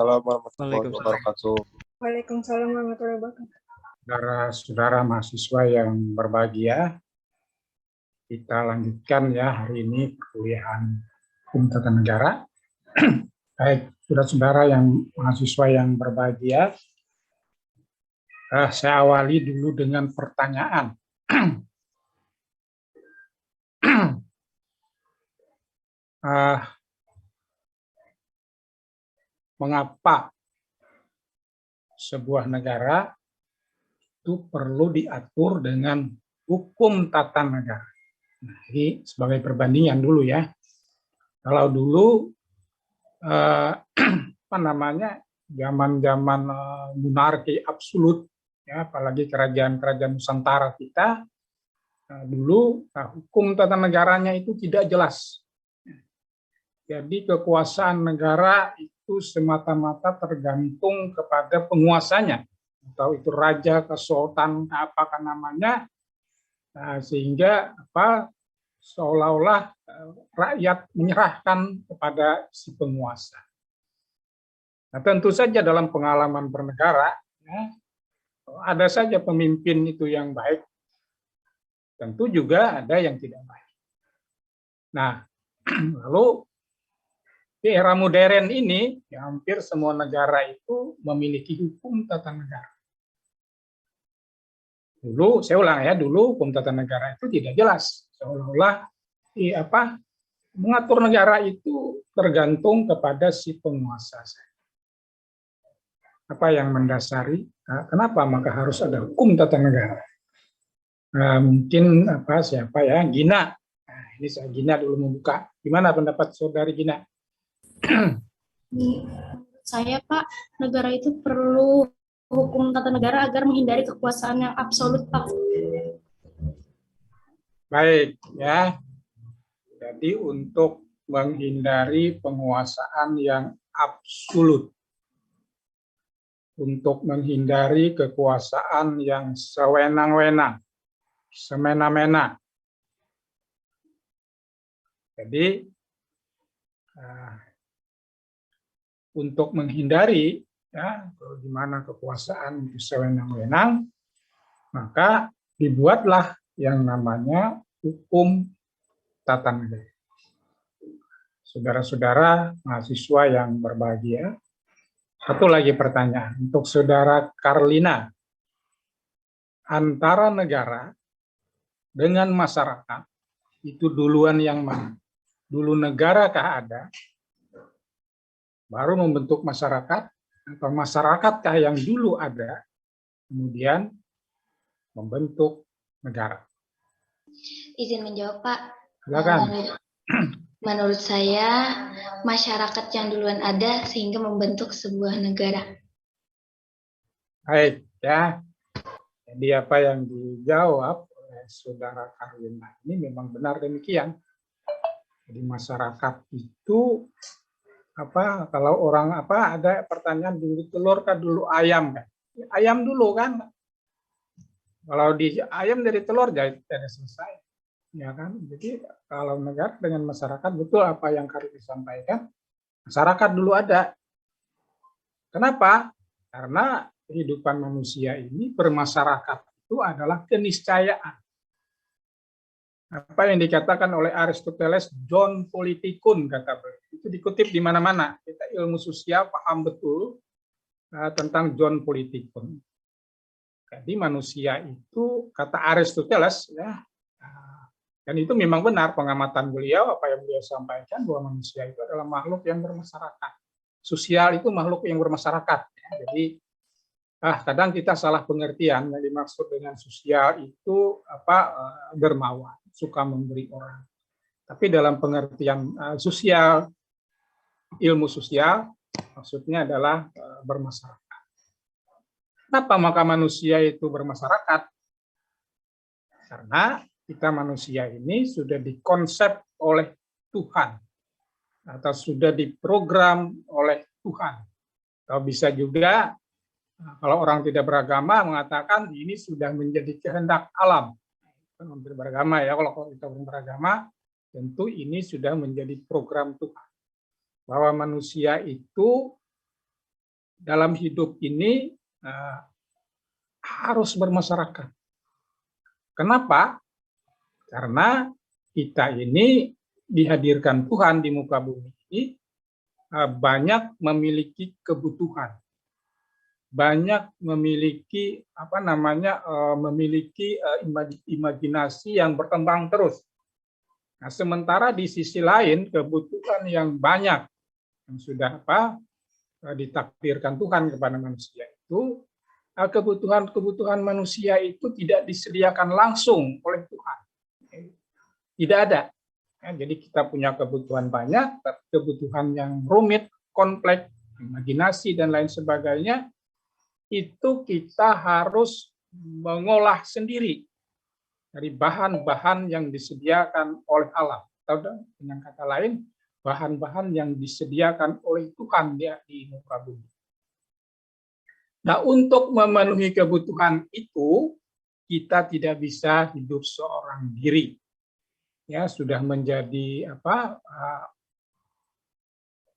Assalamualaikum warahmatullahi Waalaikumsalam. wabarakatuh. Waalaikumsalam warahmatullahi wabarakatuh. Saudara-saudara mahasiswa yang berbahagia, kita lanjutkan ya hari ini perkuliahan Hukum Tata Negara. Baik, saudara-saudara yang mahasiswa yang berbahagia, saya awali dulu dengan pertanyaan. Mengapa sebuah negara itu perlu diatur dengan hukum tata negara? Nah, ini sebagai perbandingan dulu ya. Kalau dulu zaman-zaman monarki absolut, ya, apalagi kerajaan-kerajaan Nusantara kita, dulu hukum tata negaranya itu tidak jelas. Jadi kekuasaan negara itu semata-mata tergantung kepada penguasanya, atau itu raja, kesultan, apakah namanya, sehingga seolah-olah rakyat menyerahkan kepada si penguasa. Nah, tentu saja dalam pengalaman bernegara, ya, ada saja pemimpin itu yang baik, tentu juga ada yang tidak baik. Nah, lalu di era modern ini, ya, hampir semua negara itu memiliki hukum tata negara. Dulu, saya ulang ya, dulu hukum tata negara itu tidak jelas. Seolah-olah mengatur negara itu tergantung kepada si penguasa. Apa yang mendasari? Kenapa maka harus ada hukum tata negara? Mungkin siapa ya? Gina. Nah, ini saya Gina dulu membuka. Gimana pendapat saudari Gina? Saya, Pak, negara itu perlu hukum tata negara agar menghindari kekuasaan yang absolut, Pak. Baik, ya. Jadi untuk menghindari penguasaan yang absolut, untuk menghindari kekuasaan yang sewenang-wenang, semena-mena. Jadi untuk menghindari ya di mana kekuasaan itu sewenang-wenang, maka dibuatlah yang namanya hukum tata negara. Saudara-saudara mahasiswa yang berbahagia, satu lagi pertanyaan untuk saudara Karlina. Antara negara dengan masyarakat itu duluan yang mana? Dulu negarakah ada, baru membentuk masyarakat, atau masyarakatkah yang dulu ada, kemudian membentuk negara? Izin menjawab, Pak. Silakan. Menurut saya, masyarakat yang duluan ada sehingga membentuk sebuah negara. Baik, ya. Jadi apa yang dijawab oleh saudara Karlina ini memang benar demikian. Jadi masyarakat itu kalau orang ada pertanyaan dulu telur kan dulu ayam kan? Ayam dulu kan? Kalau di ayam dari telur jadi tidak selesai, ya kan? Jadi kalau negara dengan masyarakat betul apa yang Karlina sampaikan, masyarakat dulu ada. Kenapa? Karena kehidupan manusia ini bermasyarakat itu adalah keniscayaan. Apa yang dikatakan oleh Aristoteles, John Politikun, kata beliau. Itu dikutip di mana-mana. Kita ilmu sosial paham betul tentang John Politikun. Jadi manusia itu, kata Aristoteles, ya, dan itu memang benar pengamatan beliau, apa yang beliau sampaikan, bahwa manusia itu adalah makhluk yang bermasyarakat. Sosial itu makhluk yang bermasyarakat. Ya. Jadi kadang kita salah pengertian, yang dimaksud dengan sosial itu dermawan, suka memberi orang. Tapi dalam pengertian sosial, ilmu sosial, maksudnya adalah bermasyarakat. Kenapa maka manusia itu bermasyarakat? Karena kita manusia ini sudah dikonsep oleh Tuhan, atau sudah diprogram oleh Tuhan. Atau bisa juga kalau orang tidak beragama mengatakan ini sudah menjadi kehendak alam. Hampir beragama ya, kalau kita beragama tentu ini sudah menjadi program Tuhan. Bahwa manusia itu dalam hidup ini harus bermasyarakat. Kenapa? Karena kita ini dihadirkan Tuhan di muka bumi ini banyak memiliki kebutuhan, banyak memiliki imajinasi yang berkembang terus. Nah, sementara di sisi lain kebutuhan yang banyak yang sudah ditakdirkan Tuhan kepada manusia itu, kebutuhan manusia itu tidak disediakan langsung oleh Tuhan. Tidak ada. Jadi kita punya kebutuhan banyak, kebutuhan yang rumit, kompleks, imajinasi dan lain sebagainya, itu kita harus mengolah sendiri dari bahan-bahan yang disediakan oleh alam. Atau dengan kata lain, bahan-bahan yang disediakan oleh Tuhan di muka bumi. Nah, untuk memenuhi kebutuhan itu, kita tidak bisa hidup seorang diri. Ya, sudah menjadi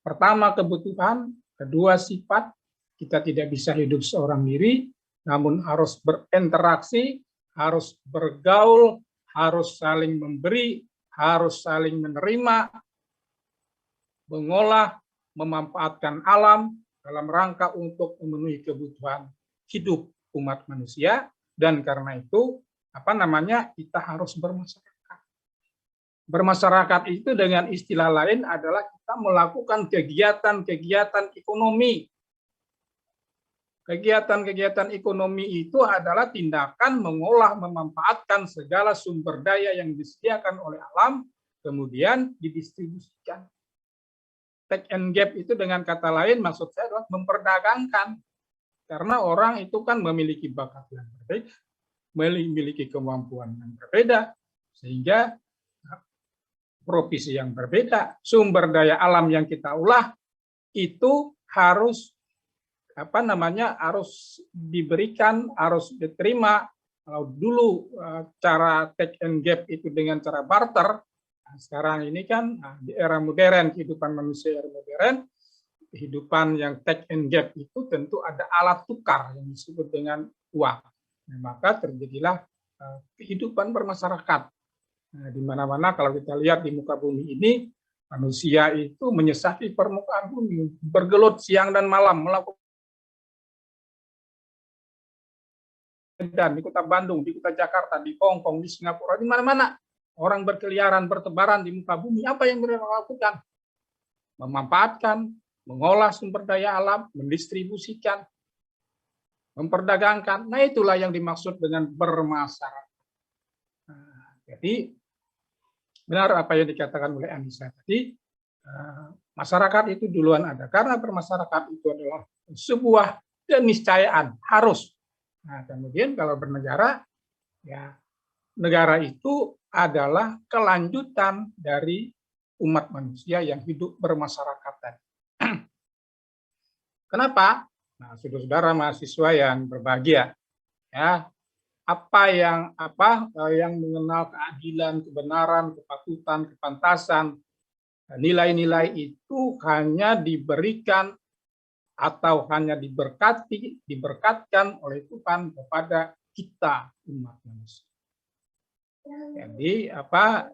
pertama kebutuhan, kedua sifat, kita tidak bisa hidup seorang diri, namun harus berinteraksi, harus bergaul, harus saling memberi, harus saling menerima, mengolah, memanfaatkan alam dalam rangka untuk memenuhi kebutuhan hidup umat manusia, dan karena itu kita harus bermasyarakat. Bermasyarakat itu dengan istilah lain adalah kita melakukan kegiatan-kegiatan ekonomi. Kegiatan-kegiatan ekonomi itu adalah tindakan mengolah, memanfaatkan segala sumber daya yang disediakan oleh alam, kemudian didistribusikan. Take and give itu dengan kata lain maksud saya adalah memperdagangkan. Karena orang itu kan memiliki bakat yang berbeda, memiliki kemampuan yang berbeda, sehingga profesi yang berbeda, sumber daya alam yang kita olah itu harus harus diberikan, harus diterima. Kalau dulu cara take and give itu dengan cara barter, sekarang ini kan di era modern, kehidupan manusia era modern, kehidupan yang take and give itu tentu ada alat tukar yang disebut dengan uang. Nah, maka terjadilah kehidupan bermasyarakat. Nah, di mana-mana kalau kita lihat di muka bumi ini, manusia itu menyesaki permukaan bumi, bergelut siang dan malam, melakukan di kota Bandung, di kota Jakarta, di Hong Kong, di Singapura, di mana-mana. Orang berkeliaran, bertebaran di muka bumi, apa yang mereka lakukan? Memanfaatkan, mengolah sumber daya alam, mendistribusikan, memperdagangkan. Nah, itulah yang dimaksud dengan bermasyarakat. Nah, jadi, benar apa yang dikatakan oleh Anissa tadi, masyarakat itu duluan ada. Karena bermasyarakat itu adalah sebuah keniscayaan, harus. Nah, kemudian kalau bernegara, ya negara itu adalah kelanjutan dari umat manusia yang hidup bermasyarakat tadi. Kenapa? Nah, saudara-saudara mahasiswa yang berbahagia, ya, apa yang mengenal keadilan, kebenaran, kepatutan, kepantasan, nilai-nilai itu hanya diberikan atau hanya diberkatkan oleh Tuhan kepada kita umat manusia. Jadi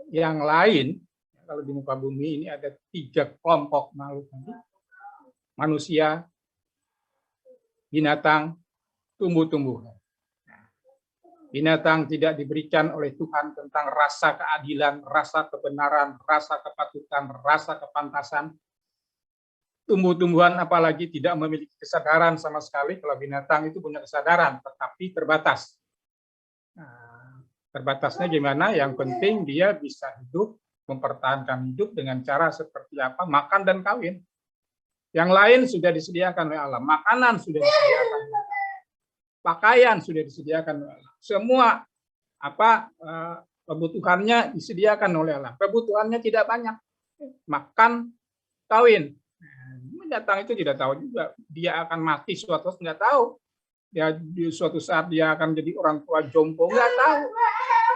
yang lain, kalau di muka bumi ini ada 3 kelompok makhluk tadi: manusia, binatang, tumbuh-tumbuhan. Binatang tidak diberikan oleh Tuhan tentang rasa keadilan, rasa kebenaran, rasa kepatutan, rasa kepantasan. Tumbuh-tumbuhan apalagi tidak memiliki kesadaran sama sekali. Kalau binatang itu punya kesadaran, tetapi terbatas. Nah, terbatasnya gimana? Yang penting dia bisa hidup, mempertahankan hidup dengan cara seperti apa? Makan dan kawin. Yang lain sudah disediakan oleh alam. Makanan sudah disediakan. Pakaian sudah disediakan oleh alam. Semua kebutuhannya disediakan oleh alam. Kebutuhannya tidak banyak. Makan, kawin. Binatang itu tidak tahu juga. Dia akan mati suatu saat, nggak tahu. Ya, di suatu saat dia akan jadi orang tua jompo, nggak tahu.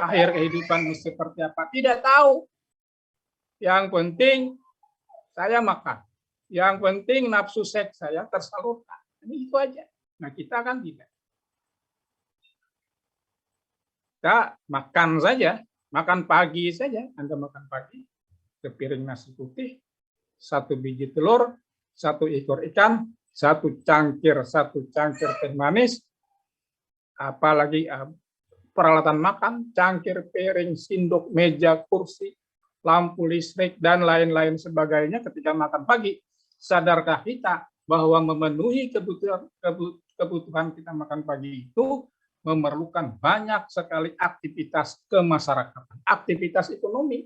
Akhir kehidupan seperti apa, tidak tahu. Yang penting saya makan. Yang penting nafsu seks saya tersalurkan. Ini itu aja. Nah, kita kan tidak. Kita makan saja, makan pagi saja. Anda makan pagi, sepiring nasi putih, 1 biji telur, 1 ekor ikan, 1 cangkir teh manis, apalagi peralatan makan, cangkir, piring, sendok, meja, kursi, lampu listrik, dan lain-lain sebagainya ketika makan pagi. Sadarkah kita bahwa memenuhi kebutuhan kita makan pagi itu memerlukan banyak sekali aktivitas kemasyarakatan, aktivitas ekonomi,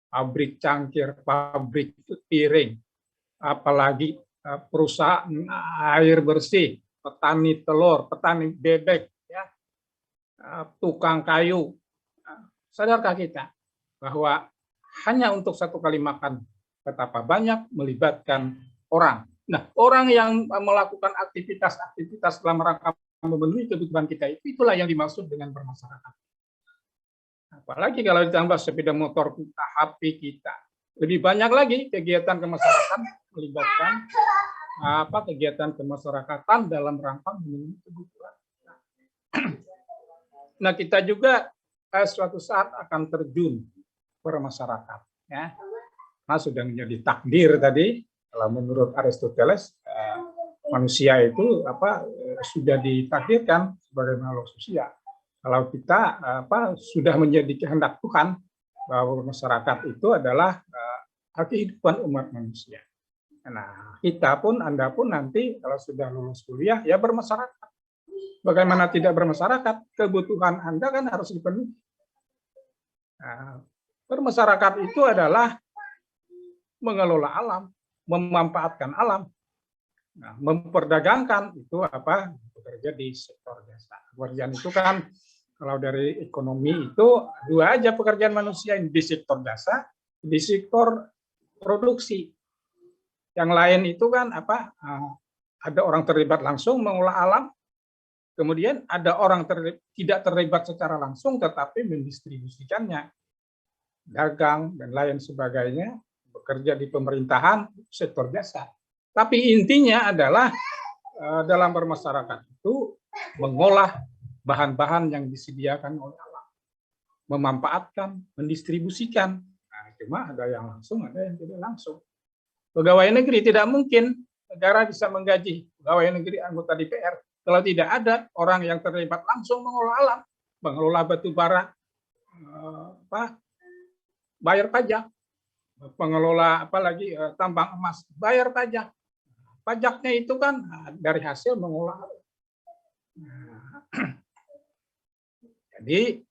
pabrik cangkir, pabrik piring, apalagi perusahaan air bersih, petani telur, petani bebek, ya, tukang kayu. Sadarkah kita bahwa hanya untuk 1 kali makan betapa banyak melibatkan orang. Nah, orang yang melakukan aktivitas dalam rangka memenuhi kebutuhan kita itulah yang dimaksud dengan bermasyarakat. Apalagi kalau ditambah sepeda motor kita, HP kita, lebih banyak lagi kegiatan kemasyarakatan melibatkan kegiatan kemasyarakatan dalam rangka memenuhi kebutuhan. Nah, kita juga suatu saat akan terjun bermasyarakat, ya. Nah, sudah menjadi takdir tadi. Kalau menurut Aristoteles, manusia itu sudah ditakdirkan sebagai makhluk sosial. Kalau kita sudah menjadi kehendak Tuhan bahwa masyarakat itu adalah kehidupan umat manusia. Nah, kita pun, Anda pun nanti kalau sudah lulus kuliah ya bermasyarakat. Bagaimana tidak bermasyarakat? Kebutuhan Anda kan harus dipenuhi. Nah, bermasyarakat itu adalah mengelola alam, memanfaatkan alam. Nah, memperdagangkan itu bekerja di sektor jasa. Pekerjaan itu kan kalau dari ekonomi itu 2 aja pekerjaan manusia, di sektor jasa, di sektor produksi. Yang lain itu kan ada orang terlibat langsung mengolah alam, kemudian ada orang tidak terlibat secara langsung tetapi mendistribusikannya, dagang dan lain sebagainya, bekerja di pemerintahan, sektor jasa. Tapi intinya adalah dalam bermasyarakat itu mengolah bahan-bahan yang disediakan oleh alam, memanfaatkan, mendistribusikan. Nah, cuma ada yang langsung, ada yang tidak langsung. Pegawai negeri tidak mungkin negara bisa menggaji pegawai negeri anggota DPR kalau tidak ada orang yang terlibat langsung mengolah alam, mengelola batu bara, bayar pajak, pengelola apalagi tambang emas, bayar pajak. Pajaknya itu kan dari hasil mengolah. Jadi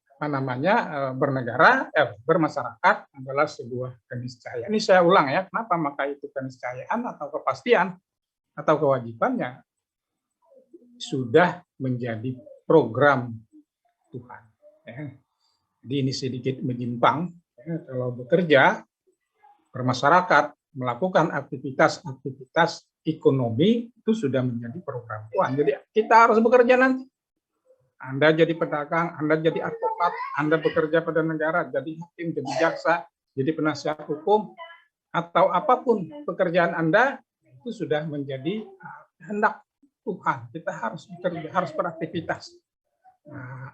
bermasyarakat adalah sebuah keniscayaan. Ini saya ulang ya, kenapa maka itu keniscayaan atau kepastian atau kewajibannya sudah menjadi program Tuhan. Ya. Jadi ini sedikit menyimpang. Ya, kalau bekerja, bermasyarakat, melakukan aktivitas ekonomi itu sudah menjadi program Tuhan. Jadi kita harus bekerja nanti. Anda jadi pedagang, Anda jadi advokat, Anda bekerja pada negara, jadi hakim, jadi jaksa, jadi penasihat hukum, atau apapun pekerjaan Anda, itu sudah menjadi kehendak Tuhan. Kita harus bekerja, harus beraktivitas. Nah,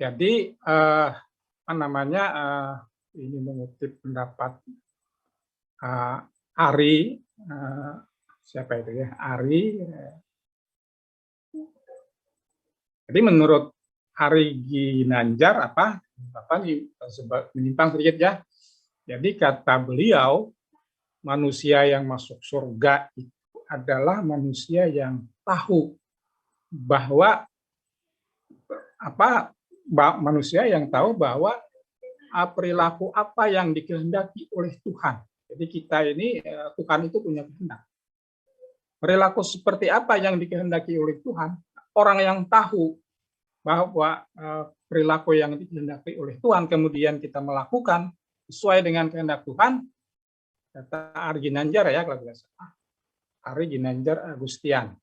jadi ini mengutip pendapat Ari, siapa itu ya, Ari. Jadi menurut Ari Ginanjar menyimpang sedikit ya. Jadi kata beliau, manusia yang masuk surga itu adalah manusia yang tahu bahwa manusia yang tahu bahwa perilaku apa yang dikehendaki oleh Tuhan. Jadi kita ini, Tuhan itu punya kehendak. Perilaku seperti apa yang dikehendaki oleh Tuhan, orang yang tahu bahwa perilaku yang dikehendaki oleh Tuhan, kemudian kita melakukan sesuai dengan kehendak Tuhan, kata Ari Ginanjar ya, kalau tidak salah, Ari Ginanjar Agustian.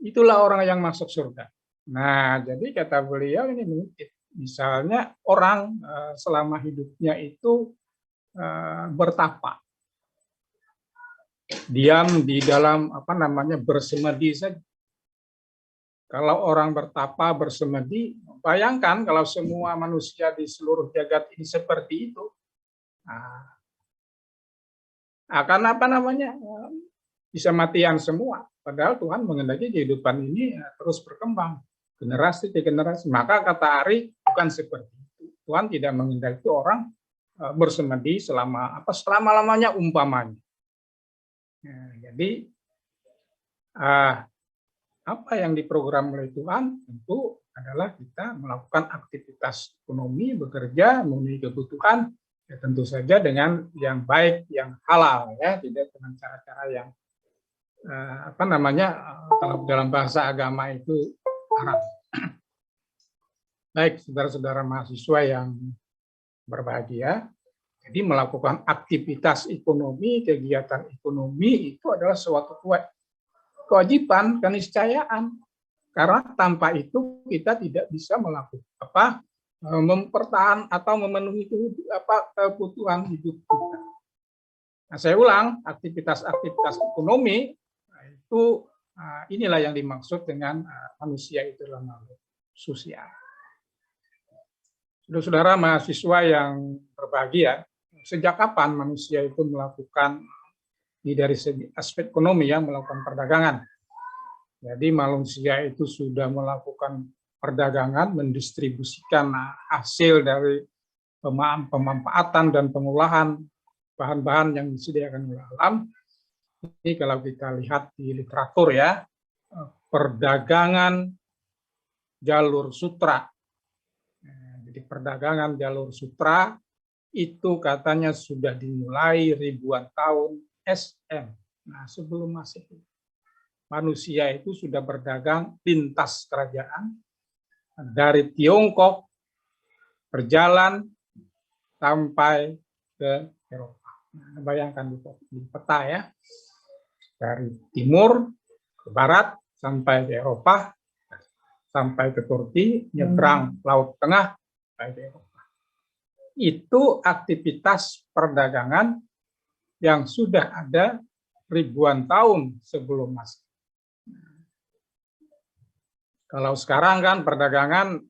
Itulah orang yang masuk surga. Nah, jadi kata beliau ini mengutip, misalnya orang selama hidupnya itu bertapa. diam di dalam bersemedi saja. Kalau orang bertapa bersemedi, bayangkan kalau semua manusia di seluruh jagat ini seperti itu, akan bisa matian semua. Padahal Tuhan menghendaki kehidupan ini terus berkembang, generasi ke generasi. Maka kata Ari, bukan seperti itu. Tuhan tidak menghendaki orang bersemedi selama-lamanya umpamanya. Nah, jadi apa yang diprogram oleh Tuhan tentu adalah kita melakukan aktivitas ekonomi, bekerja, memenuhi kebutuhan, ya tentu saja dengan yang baik, yang halal, ya, tidak dengan cara-cara yang kalau dalam bahasa agama itu haram. Baik, saudara-saudara mahasiswa yang berbahagia, jadi melakukan aktivitas ekonomi, kegiatan ekonomi itu adalah suatu kewajiban, keniscayaan. Karena tanpa itu kita tidak bisa melakukan mempertahankan atau memenuhi kebutuhan hidup kita. Nah, saya ulang, aktivitas ekonomi itu inilah yang dimaksud dengan manusia itu adalah makhluk sosial. Saudara-saudara mahasiswa yang berbahagia, sejak kapan manusia itu melakukan dari segi aspek ekonomi ya, melakukan perdagangan. Jadi manusia itu sudah melakukan perdagangan, mendistribusikan hasil dari pemanfaatan dan pengolahan bahan-bahan yang disediakan oleh alam. Ini kalau kita lihat di literatur ya, perdagangan jalur sutra. Jadi perdagangan jalur sutra itu katanya sudah dimulai ribuan tahun SM. Nah, sebelum Masehi, manusia itu sudah berdagang lintas kerajaan dari Tiongkok berjalan sampai ke Eropa. Nah, bayangkan di peta ya, dari timur ke barat sampai ke Eropa, sampai ke Turki, nyebrang Laut Tengah sampai ke Eropa. Itu aktivitas perdagangan yang sudah ada ribuan tahun sebelum Masehi. Kalau sekarang kan perdagangan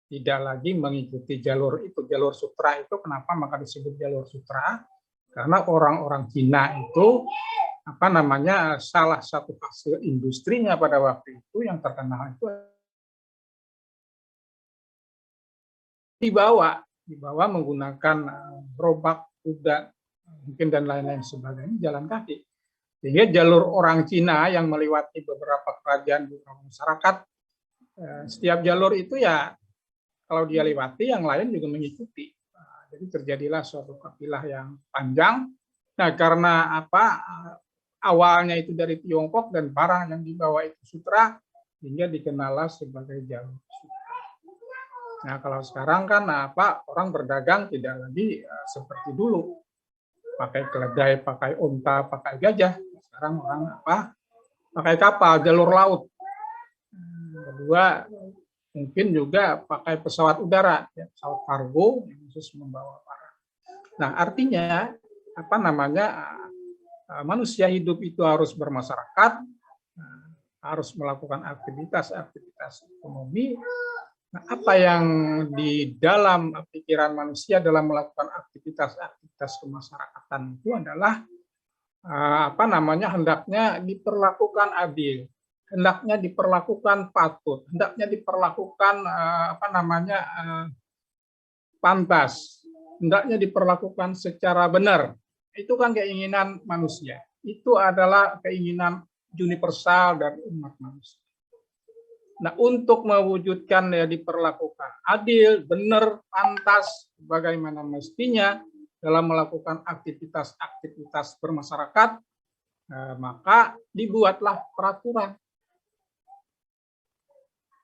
tidak lagi mengikuti jalur itu, jalur sutra itu. Kenapa maka disebut jalur sutra? Karena orang-orang Cina itu salah satu hasil industrinya pada waktu itu yang terkenal itu dibawa menggunakan gerobak, kuda, mungkin dan lain-lain sebagainya, jalan kaki. Sehingga jalur orang Cina yang melewati beberapa kerajaan, beberapa masyarakat, setiap jalur itu ya kalau dia lewati yang lain juga mengikuti. Jadi terjadilah suatu kafilah yang panjang. Nah, karena awalnya itu dari Tiongkok dan barang yang dibawa itu sutra, sehingga dikenal sebagai jalur sutra. Nah, kalau sekarang kan orang berdagang tidak lagi seperti dulu. Pakai keledai, pakai unta, pakai gajah. Sekarang orang pakai kapal, jalur laut. Kedua, mungkin juga pakai pesawat udara, ya, pesawat kargo yang khusus membawa barang. Nah, artinya manusia hidup itu harus bermasyarakat, harus melakukan aktivitas ekonomi. Nah, apa yang di dalam pikiran manusia dalam melakukan aktivitas kemasyarakatan itu adalah hendaknya diperlakukan adil, hendaknya diperlakukan patut, hendaknya diperlakukan pantas, hendaknya diperlakukan secara benar. Itu kan keinginan manusia. Itu adalah keinginan universal dari umat manusia. Nah, untuk mewujudkan diperlakukan adil, benar, pantas, bagaimana mestinya dalam melakukan aktivitas bermasyarakat, maka dibuatlah peraturan.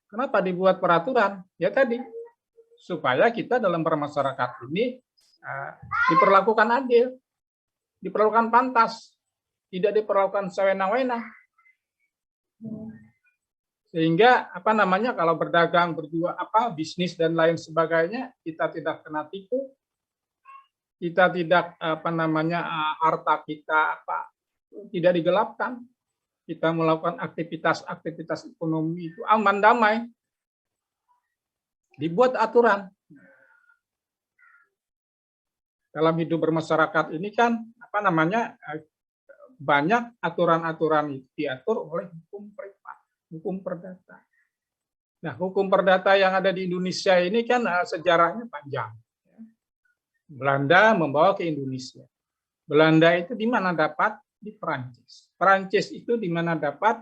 Kenapa dibuat peraturan? Ya tadi, supaya kita dalam bermasyarakat ini diperlakukan adil, diperlakukan pantas, tidak diperlakukan sewenang-wenang. Sehingga kalau berdagang, berjual, bisnis dan lain sebagainya, kita tidak kena tipu, kita tidak harta kita tidak digelapkan. Kita melakukan aktivitas ekonomi itu aman damai. Dibuat aturan. Dalam hidup bermasyarakat ini kan banyak aturan-aturan itu diatur oleh hukum privat, hukum perdata. Nah, hukum perdata yang ada di Indonesia ini kan sejarahnya panjang. Belanda membawa ke Indonesia. Belanda itu di mana dapat? Di Perancis. Perancis itu di mana dapat?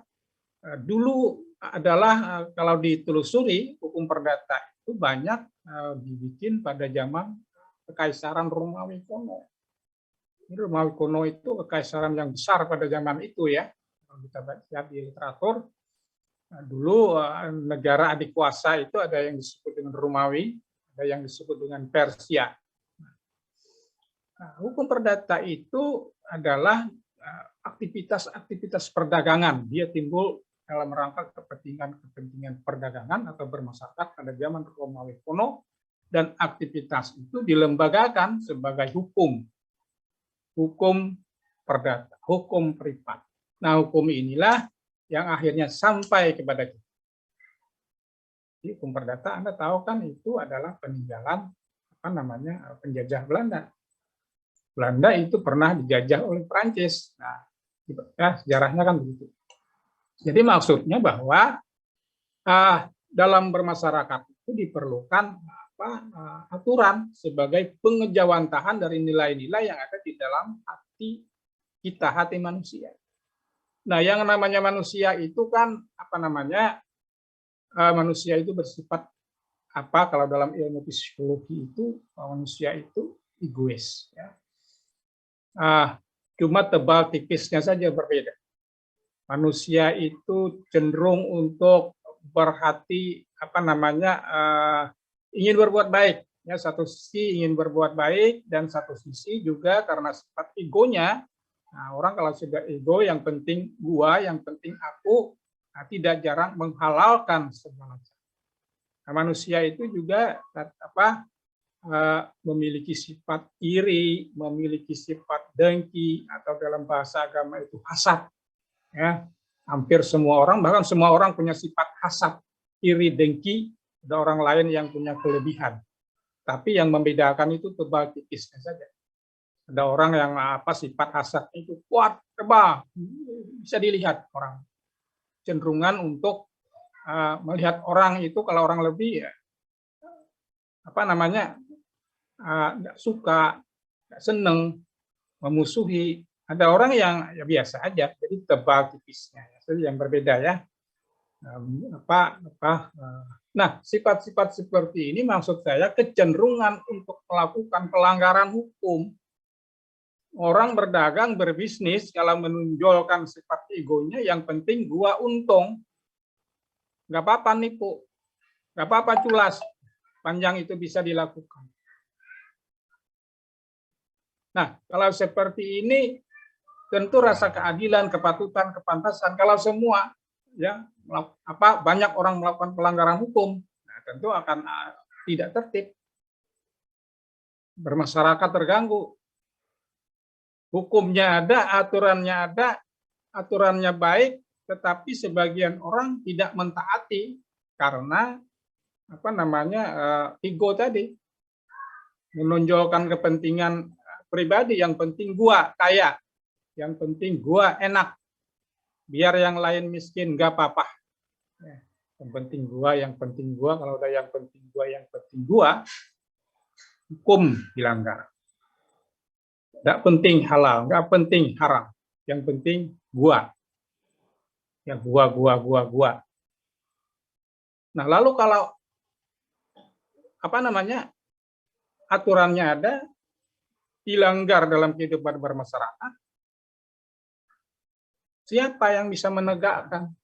Dulu adalah kalau ditelusuri hukum perdata itu banyak dibikin pada zaman Kekaisaran Romawi kuno. Romawi kuno itu kekaisaran yang besar pada zaman itu ya. Kalau kita baca di literatur, dulu negara adik kuasa itu ada yang disebut dengan Romawi, ada yang disebut dengan Persia. Nah, hukum perdata itu adalah aktivitas perdagangan. Dia timbul dalam rangka kepentingan perdagangan atau bermasyarakat pada zaman Romawi kuno, dan aktivitas itu dilembagakan sebagai hukum perdata, hukum privat. Nah, hukum inilah yang akhirnya sampai kepada kita. Jadi, hukum perdata Anda tahu kan itu adalah peninggalan penjajah Belanda. Belanda itu pernah dijajah oleh Prancis. Nah, ya, sejarahnya kan begitu. Jadi maksudnya bahwa dalam bermasyarakat itu diperlukan aturan sebagai pengejawantahan dari nilai-nilai yang ada di dalam hati kita, hati manusia. Nah, yang namanya manusia itu kan manusia itu bersifat kalau dalam ilmu psikologi itu manusia itu egois. Ya. Cuma tebal tipisnya saja berbeda. Manusia itu cenderung untuk berhati ingin berbuat baik. Ya, satu sisi ingin berbuat baik dan satu sisi juga karena sifat egonya. Nah, orang kalau sudah ego, yang penting gua, yang penting aku, tidak jarang menghalalkan segala macam. Nah, manusia itu juga memiliki sifat iri, memiliki sifat dengki, atau dalam bahasa agama itu hasad. Ya, hampir semua orang, bahkan semua orang punya sifat hasad, iri, dengki. Ada orang lain yang punya kelebihan. Tapi yang membedakan itu tebal tipisnya saja. Ada orang yang sifat hasad itu kuat, tebal, bisa dilihat orang. Cenderungan untuk melihat orang itu, kalau orang lebih ya, nggak suka, nggak seneng, memusuhi. Ada orang yang ya biasa aja, jadi tebal tipisnya. Jadi yang berbeda ya. Nah, sifat-sifat seperti ini maksud saya kecenderungan untuk melakukan pelanggaran hukum. Orang berdagang, berbisnis, kalau menonjolkan sifat egonya, yang penting gua untung. Nggak apa-apa nipu, nggak apa-apa culas, panjang itu bisa dilakukan. Nah, kalau seperti ini, tentu rasa keadilan, kepatutan, kepantasan, kalau semua ya banyak orang melakukan pelanggaran hukum, nah, tentu akan tidak tertib, bermasyarakat terganggu. Hukumnya ada, aturannya baik, tetapi sebagian orang tidak mentaati karena ego tadi, menonjolkan kepentingan pribadi. Yang penting gua kaya, yang penting gua enak, biar yang lain miskin nggak apa-apa. Yang penting gua, kalau udah yang penting gua, hukum dilanggar. Nggak penting halal, nggak penting haram, yang penting gua. Ya gua. Nah, lalu kalau aturannya ada, dilanggar dalam kehidupan bermasyarakat, siapa yang bisa menegakkan?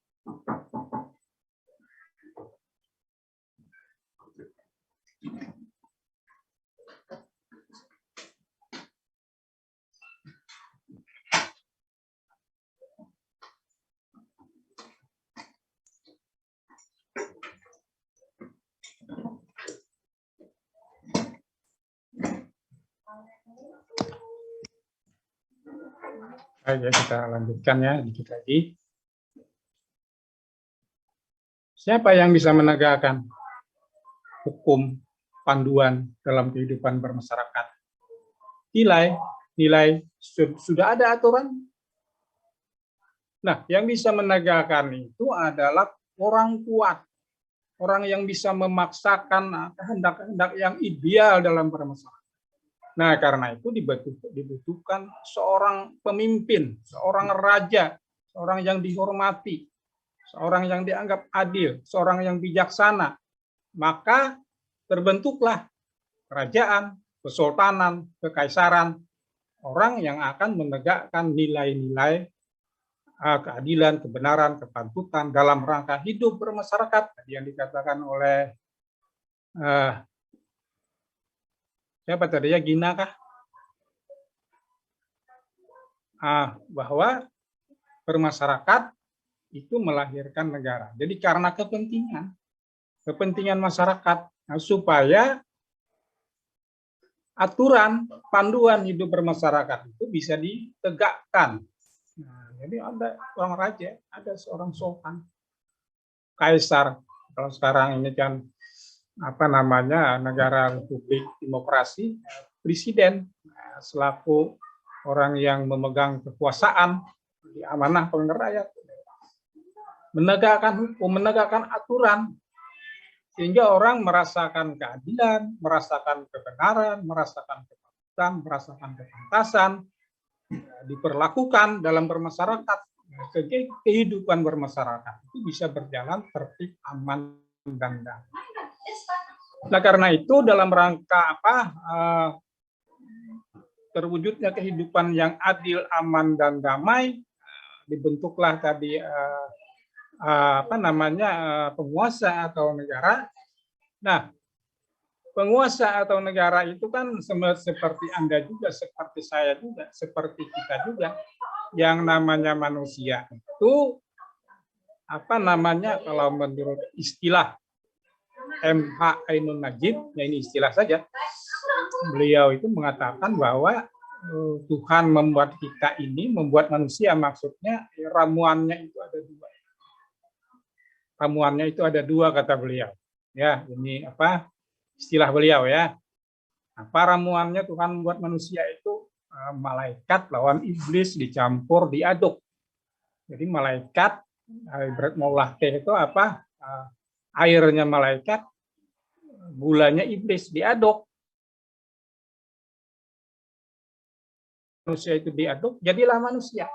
Baik, ya, kita lanjutkan ya dikit lagi. Siapa yang bisa menegakkan hukum panduan dalam kehidupan bermasyarakat? Nilai sudah ada aturan. Nah, yang bisa menegakkan itu adalah orang kuat, orang yang bisa memaksakan kehendak-kehendak yang ideal dalam bermasyarakat. Nah, karena itu dibutuhkan seorang pemimpin, seorang raja, seorang yang dihormati, seorang yang dianggap adil, seorang yang bijaksana. Maka terbentuklah kerajaan, kesultanan, kekaisaran, orang yang akan menegakkan nilai-nilai keadilan, kebenaran, kepatutan dalam rangka hidup bermasyarakat. Tadi yang dikatakan oleh siapa tadi ya, Gina kah? Bahwa bermasyarakat itu melahirkan negara. Jadi karena kepentingan masyarakat, supaya aturan panduan hidup bermasyarakat itu bisa ditegakkan. Nah, jadi ada seorang raja, ada seorang sultan, kaisar. Kalau sekarang ini kan negara republik demokrasi, presiden selaku orang yang memegang kekuasaan, diamanah oleh rakyat, menegakkan hukum, menegakkan aturan, sehingga orang merasakan keadilan, merasakan kebenaran, merasakan kepatutan, merasakan kepantasan, diperlakukan dalam bermasyarakat, sehingga kehidupan bermasyarakat itu bisa berjalan tertib, aman, dan damai. Nah, karena itu dalam rangka terwujudnya kehidupan yang adil, aman, dan damai, dibentuklah tadi penguasa atau negara. Nah, penguasa atau negara itu kan seperti Anda juga, seperti saya juga, seperti kita juga. Yang namanya manusia itu kalau menurut istilah M.H. Ainun Najib, ya ini istilah saja, beliau itu mengatakan bahwa Tuhan membuat kita ini, membuat manusia, maksudnya ramuannya itu ada dua. Ramuannya itu ada dua, kata beliau. Ya, ini istilah beliau ya. Apa ramuannya Tuhan membuat manusia itu? Malaikat lawan iblis dicampur, diaduk. Jadi malaikat, ibarat maulah teh itu airnya malaikat, gulanya iblis, diaduk. Manusia itu diaduk, jadilah manusia.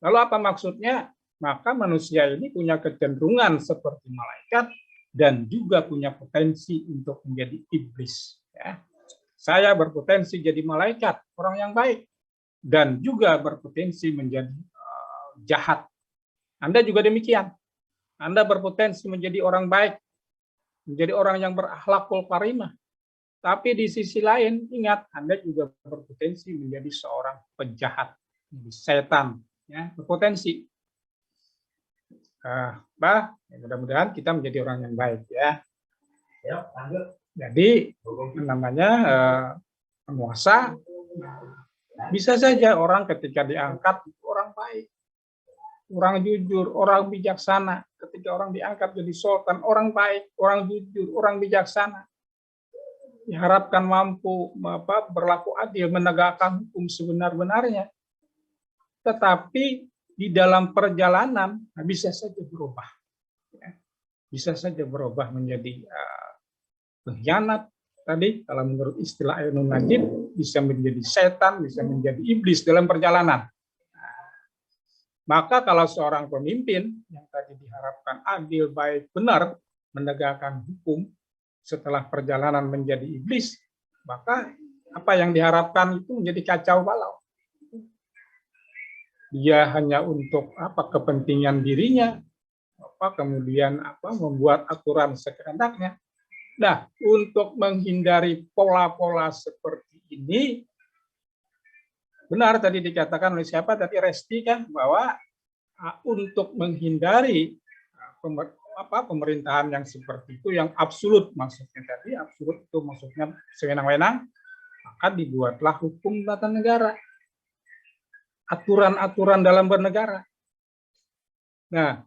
Lalu apa maksudnya? Maka manusia ini punya kecenderungan seperti malaikat dan juga punya potensi untuk menjadi iblis. Ya. Saya berpotensi jadi malaikat, orang yang baik, dan juga berpotensi menjadi jahat. Anda juga demikian. Anda berpotensi menjadi orang baik, menjadi orang yang berakhlakul karimah. Tapi di sisi lain, ingat, Anda juga berpotensi menjadi seorang penjahat, setan, ya, berpotensi. Mudah-mudahan kita menjadi orang yang baik, ya. Jadi penguasa, bisa saja orang ketika diangkat orang baik, orang jujur, orang bijaksana. Ketika orang diangkat jadi sultan, orang baik, orang jujur, orang bijaksana. Diharapkan mampu berlaku adil, menegakkan hukum sebenar-benarnya. Tetapi di dalam perjalanan bisa saja berubah. Bisa saja berubah menjadi pengkhianat. Tadi kalau menurut istilah Ainun Najib, bisa menjadi setan, bisa menjadi iblis dalam perjalanan. Maka kalau seorang pemimpin yang tadi diharapkan adil, baik, benar, menegakkan hukum, setelah perjalanan menjadi iblis, maka apa yang diharapkan itu menjadi kacau balau. Dia hanya untuk kepentingan dirinya, kemudian membuat aturan sekehendaknya. Nah, untuk menghindari pola-pola seperti ini, benar tadi dikatakan oleh siapa tadi, Resti kan, bahwa untuk menghindari pemerintahan yang seperti itu, yang absolut, maksudnya tadi absolut itu maksudnya sewenang-wenang, maka dibuatlah hukum tata negara. aturan-aturan dalam bernegara. Nah,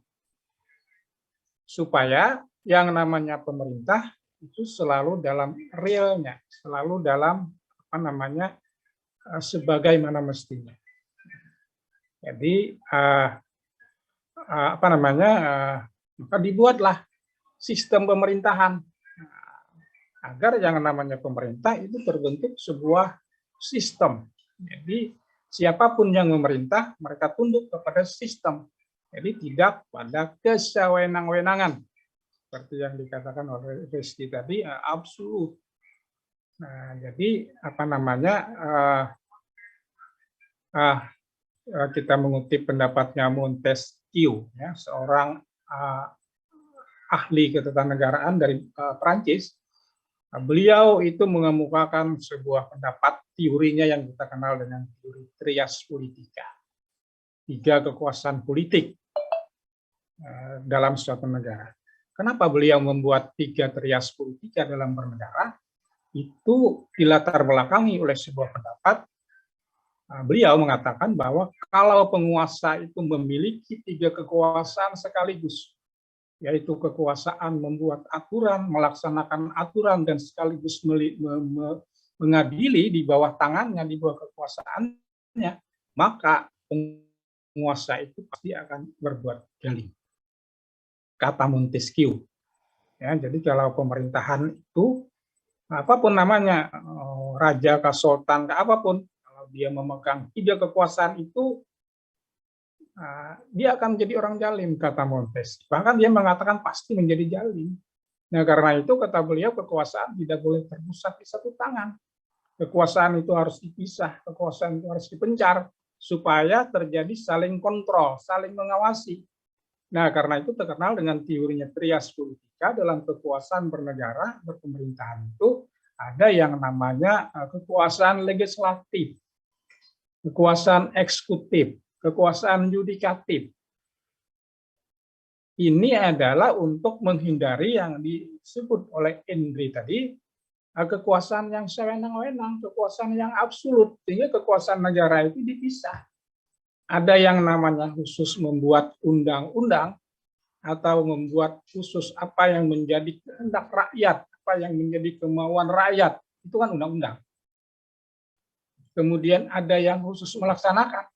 supaya yang namanya pemerintah itu selalu dalam realnya, selalu dalam sebagaimana mestinya. Jadi maka dibuatlah sistem pemerintahan agar yang namanya pemerintah itu terbentuk sebuah sistem. Jadi siapapun yang memerintah, mereka tunduk kepada sistem. Jadi tidak pada kesewenang-wenangan seperti yang dikatakan oleh Reski tadi, absolut. Nah, jadi kita mengutip pendapatnya Montesquieu, ya, seorang ahli ketatanegaraan dari Prancis. Beliau itu mengemukakan sebuah pendapat teorinya yang kita kenal dengan teori trias politika. 3 kekuasaan politik dalam suatu negara. Kenapa beliau membuat 3 trias politika dalam bernegara? Itu dilatar belakangi oleh sebuah pendapat. Beliau mengatakan bahwa kalau penguasa itu memiliki 3 kekuasaan sekaligus, yaitu kekuasaan membuat aturan, melaksanakan aturan, dan sekaligus mengadili di bawah tangannya, di bawah kekuasaannya, maka penguasa itu pasti akan berbuat zalim. Kata Montesquieu. Ya, jadi kalau pemerintahan itu, apapun namanya, raja, sultan, apapun, kalau dia memegang 3 kekuasaan itu, dia akan menjadi orang zalim, kata Montesquieu. Bahkan dia mengatakan pasti menjadi zalim. Nah, karena itu kata beliau kekuasaan tidak boleh terpusat di satu tangan. Kekuasaan itu harus dipisah, kekuasaan itu harus dipencar supaya terjadi saling kontrol, saling mengawasi. Nah, karena itu terkenal dengan teorinya trias politika dalam kekuasaan bernegara, berpemerintahan itu ada yang namanya kekuasaan legislatif, kekuasaan eksekutif, kekuasaan yudikatif. Ini adalah untuk menghindari yang disebut oleh Indri tadi, kekuasaan yang sewenang-wenang, kekuasaan yang absolut, sehingga kekuasaan negara itu dipisah. Ada yang namanya khusus membuat undang-undang, atau membuat khusus apa yang menjadi kehendak rakyat, apa yang menjadi kemauan rakyat, itu kan undang-undang. Kemudian ada yang khusus melaksanakan,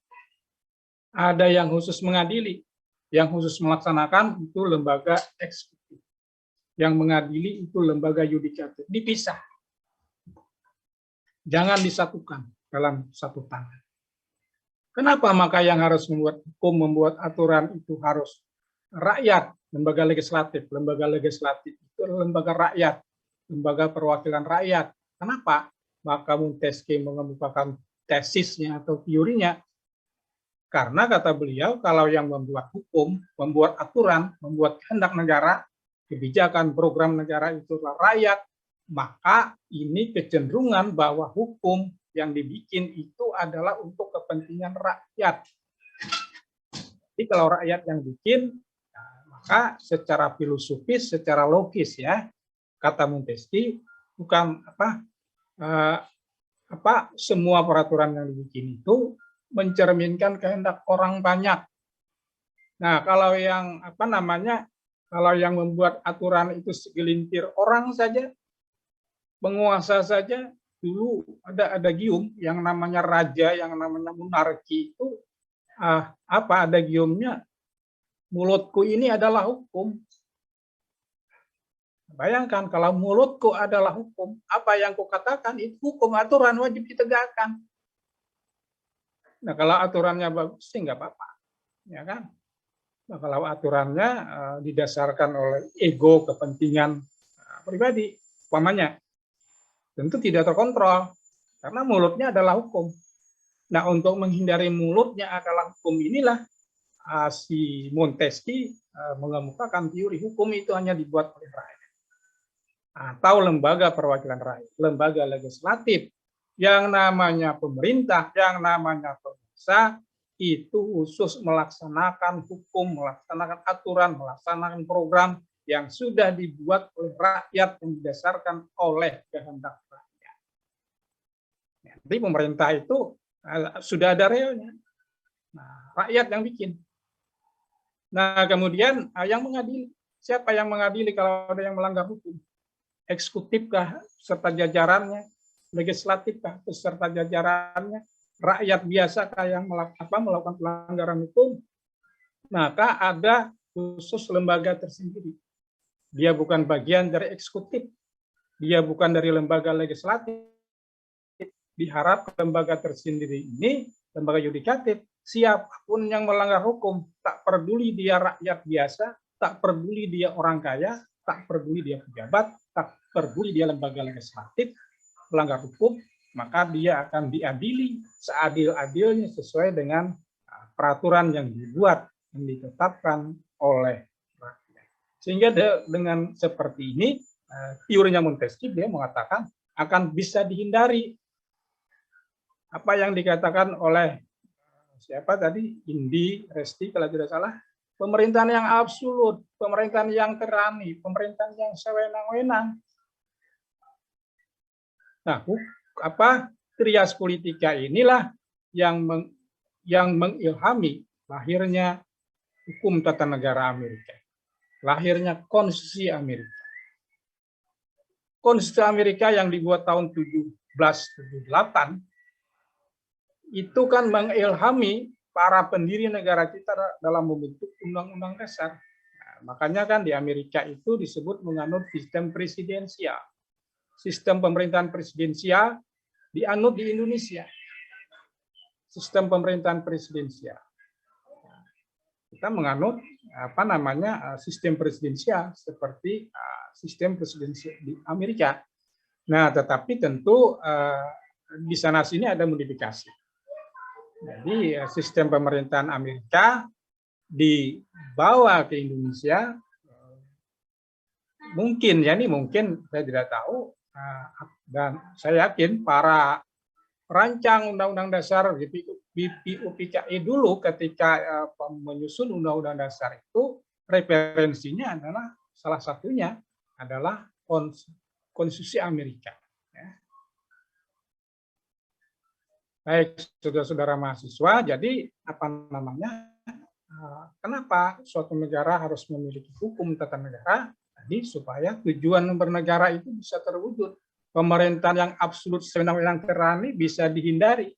ada yang khusus mengadili. Yang khusus melaksanakan itu lembaga eksekutif, yang mengadili itu lembaga yudikatif. Dipisah, jangan disatukan dalam satu tangan. Kenapa maka yang harus membuat hukum, membuat aturan itu harus rakyat, lembaga legislatif. Lembaga legislatif itu lembaga rakyat, lembaga perwakilan rakyat. Kenapa? Maka Montesquieu mengemukakan tesisnya atau teorinya. Karena kata beliau, kalau yang membuat hukum, membuat aturan, membuat kehendak negara, kebijakan program negara itu adalah rakyat, maka ini kecenderungan bahwa hukum yang dibikin itu adalah untuk kepentingan rakyat. Jadi kalau rakyat yang bikin, maka secara filosofis, secara logis, ya, kata Montesquieu, bukan semua peraturan yang dibikin itu mencerminkan kehendak orang banyak. Nah, kalau yang kalau yang membuat aturan itu segelintir orang saja, penguasa saja. Dulu ada gium yang namanya raja, yang namanya monarki itu ada giumnya, mulutku ini adalah hukum. Bayangkan kalau mulutku adalah hukum, apa yang kukatakan itu hukum, aturan wajib ditegakkan. Nah, kalau aturannya bagus sih nggak apa-apa, ya kan? Nah, kalau aturannya didasarkan oleh ego, kepentingan pribadi, umpamanya, tentu tidak terkontrol, karena mulutnya adalah hukum. Nah, untuk menghindari mulutnya adalah hukum inilah si Montesquieu mengemukakan teori hukum itu hanya dibuat oleh rakyat. Atau lembaga perwakilan rakyat, lembaga legislatif, yang namanya pemerintah, yang namanya penguasa, itu khusus melaksanakan hukum, melaksanakan aturan, melaksanakan program yang sudah dibuat oleh rakyat, yang didasarkan oleh kehendak rakyat. Jadi pemerintah itu sudah ada realnya. Nah, rakyat yang bikin. Nah, kemudian yang mengadili, siapa yang mengadili kalau ada yang melanggar hukum? Eksekutifkah serta jajarannya, legislatifkah beserta jajarannya, rakyat biasakah yang melakukan pelanggaran hukum? Maka ada khusus lembaga tersendiri. Dia bukan bagian dari eksekutif, dia bukan dari lembaga legislatif. Diharap lembaga tersendiri ini, lembaga yudikatif, siapapun yang melanggar hukum, tak peduli dia rakyat biasa, tak peduli dia orang kaya, tak peduli dia pejabat, tak peduli dia lembaga legislatif, melanggar hukum, maka dia akan diadili seadil-adilnya sesuai dengan peraturan yang dibuat, yang ditetapkan oleh rakyat. Sehingga dengan seperti ini, teorinya Montesquieu dia mengatakan akan bisa dihindari apa yang dikatakan oleh siapa tadi, Indi Resti kalau tidak salah, pemerintahan yang absolut, pemerintahan yang tirani, pemerintahan yang sewenang-wenang. Nah, trias politika inilah yang mengilhami lahirnya hukum tata negara Amerika, lahirnya konstitusi Amerika. Konstitusi Amerika yang dibuat tahun 1778 itu kan mengilhami para pendiri negara kita dalam membentuk undang-undang dasar. Nah, makanya kan di Amerika itu disebut menganut sistem presidensial. Sistem pemerintahan presidensial dianut di Indonesia. Sistem pemerintahan presidensial. Kita menganut sistem presidensial seperti sistem presidensial di Amerika. Nah, tetapi tentu di sana sini ada modifikasi. Jadi sistem pemerintahan Amerika dibawa ke Indonesia, mungkin saya tidak tahu, dan saya yakin para perancang Undang-Undang Dasar BPUPKI dulu ketika menyusun Undang-Undang Dasar itu referensinya adalah salah satunya adalah Konstitusi Amerika. Baik, saudara-saudara mahasiswa, jadi kenapa suatu negara harus memiliki hukum tata negara? Tadi supaya tujuan bernegara itu bisa terwujud. Pemerintahan yang absolut sewenang-wenang tirani bisa dihindari.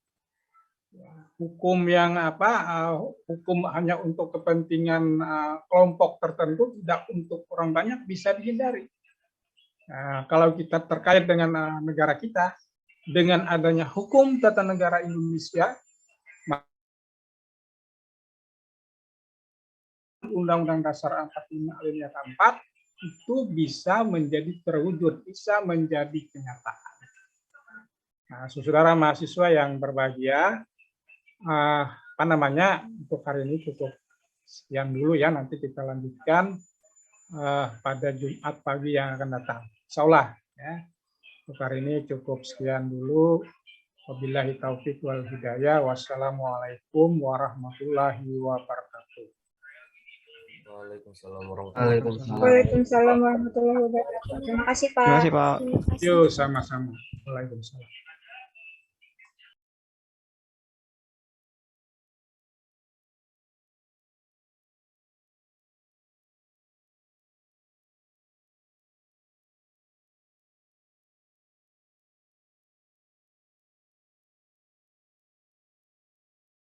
Hukum yang hukum hanya untuk kepentingan kelompok tertentu, tidak untuk orang banyak, bisa dihindari. Nah, kalau kita terkait dengan negara kita, dengan adanya hukum tata negara Indonesia, Undang-Undang Dasar 45 alinea 4 itu bisa menjadi terwujud, bisa menjadi kenyataan. Nah, saudara mahasiswa yang berbahagia, untuk hari ini cukup sekian dulu ya, nanti kita lanjutkan pada Jumat pagi yang akan datang. Insyaallah ya. Untuk hari ini cukup sekian dulu. Wabillahi taufiq wal hidayah. Wassalamualaikum warahmatullahi wabarakatuh. Waalaikumsalam warahmatullahi wabarakatuh. Waalaikumsalam warahmatullahi wabarakatuh. Terima kasih, Pak. Terima kasih, Pak. Yuk, sama-sama. Waalaikumsalam.